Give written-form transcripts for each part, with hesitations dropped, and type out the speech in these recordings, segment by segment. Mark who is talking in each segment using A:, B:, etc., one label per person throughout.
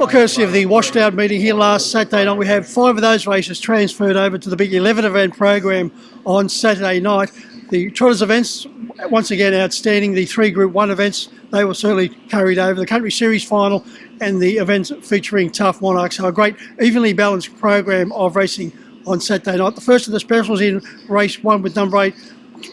A: Well, courtesy of the Washdown meeting here last Saturday night, we have 5 of those races transferred over to the big 11 event program on Saturday night. The Trotters events, once again outstanding. The 3 Group 1 events, they were certainly carried over. The Country Series final and the events featuring Tough Monarchs. So a great evenly balanced program of racing on Saturday night. The first of the specials in race 1 with number 8,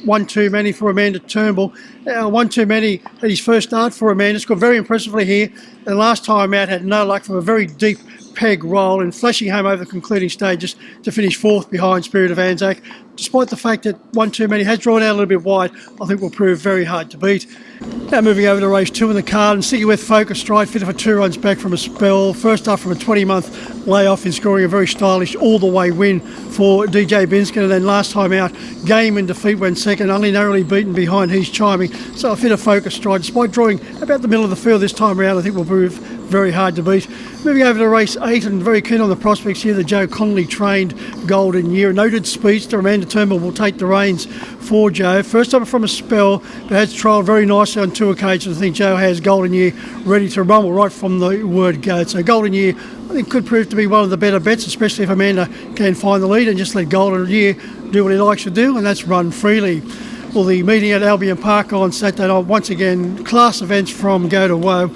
A: One Too Many for Amanda Turnbull. One Too Many at his first start for Amanda, scored very impressively here. The last time out had no luck from a very deep peg roll and flashing home over the concluding stages to finish 4th behind Spirit of Anzac. Despite the fact that One Too Many has drawn out a little bit wide, I think will prove very hard to beat. Now moving over to race 2 in the card and sticking with Focus Stride, fitter for 2 runs back from a spell. First up from a 20-month layoff in scoring a very stylish all-the-way win for DJ Binskin, and then last time out, Game in defeat went second, only narrowly beaten behind He's Chiming. So a fitter Focus Stride, despite drawing about the middle of the field this time around, I think will prove very hard to beat. Moving over to race 8 and very keen on the prospects here, the Joe Connolly trained Golden Year. A noted speedster, Amanda Turnbull will take the reins for Joe. First up from a spell, but has trialled very nicely on 2 occasions. I think Joe has Golden Year ready to rumble right from the word go. So Golden Year, I think, could prove to be one of the better bets, especially if Amanda can find the lead and just let Golden Year do what he likes to do, and that's run freely. Well, the meeting at Albion Park on Saturday night, once again, class events from Go to Woe.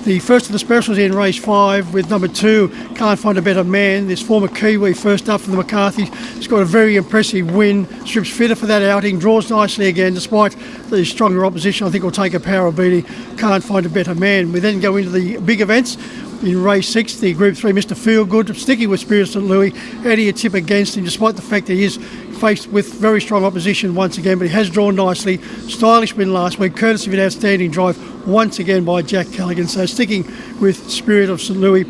A: The first of the specials in race 5 with number 2, Can't Find a Better Man. This former Kiwi first up from the McCarthy. He's got a very impressive win. Strips fitter for that outing. Draws nicely again despite the stronger opposition. I think will take a power beating. Can't Find a Better Man. We then go into the big events. In race 6, the Group 3, Mr. Feelgood, sticking with Spirit St. Louis. How do you tip against him, despite the fact that he is faced with very strong opposition once again, but he has drawn nicely. Stylish win last week, courtesy of an outstanding drive once again by Jack Callaghan. So sticking with Spirit of St. Louis.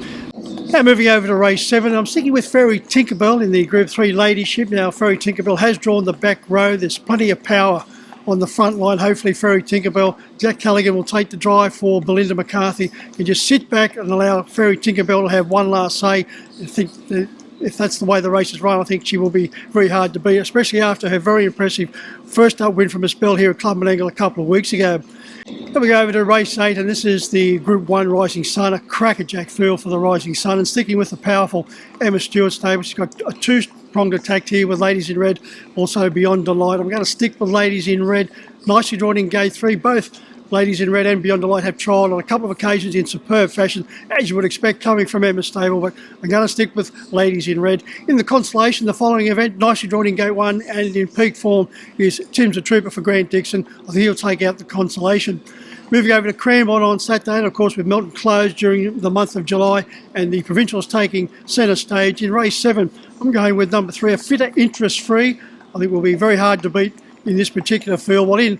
A: Now moving over to race 7, I'm sticking with Fairy Tinkerbell in the Group 3 ladyship. Now Fairy Tinkerbell has drawn the back row. There's plenty of power on the front line. Hopefully Fairy Tinkerbell, Jack Callaghan will take the drive for Belinda McCarthy and just sit back and allow Fairy Tinkerbell to have one last say. I think that if that's the way the race is run, I think she will be very hard to beat, especially after her very impressive first up win from a spell here at Club Menangle a couple of weeks ago. Then we go over to race 8, and this is the Group 1 Rising Sun, a crackerjack field for the Rising Sun, and sticking with the powerful Emma Stewart stable. She's got a 2-pronged attack here with Ladies in Red, also Beyond Delight. I'm going to stick with Ladies in Red, nicely drawn in gate 3. Both Ladies in Red and Beyond Delight have trialled on a couple of occasions in superb fashion, as you would expect coming from Emma's stable, but I'm going to stick with Ladies in Red. In the consolation, the following event, nicely drawn in gate 1 and in peak form is Tim's a Trooper for Grant Dixon. I think he'll take out the consolation. Moving over to Cranbourne on Saturday, and of course with Melton closed during the month of July and the provincials taking centre stage. In race 7, I'm going with number 3, a fitter Interest Free. I think will be very hard to beat in this particular field. Well, and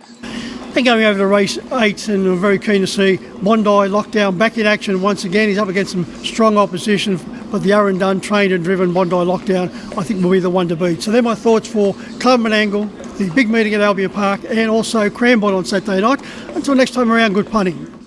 A: going over to race 8, and I'm very keen to see Bondi Lockdown back in action once again. He's up against some strong opposition, but the Arundun trained and driven Bondi Lockdown I think will be the one to beat. So they're my thoughts for Club Menangle, the big meeting at Albion Park, and also Cranbourne on Saturday night. Until next time around, good punting.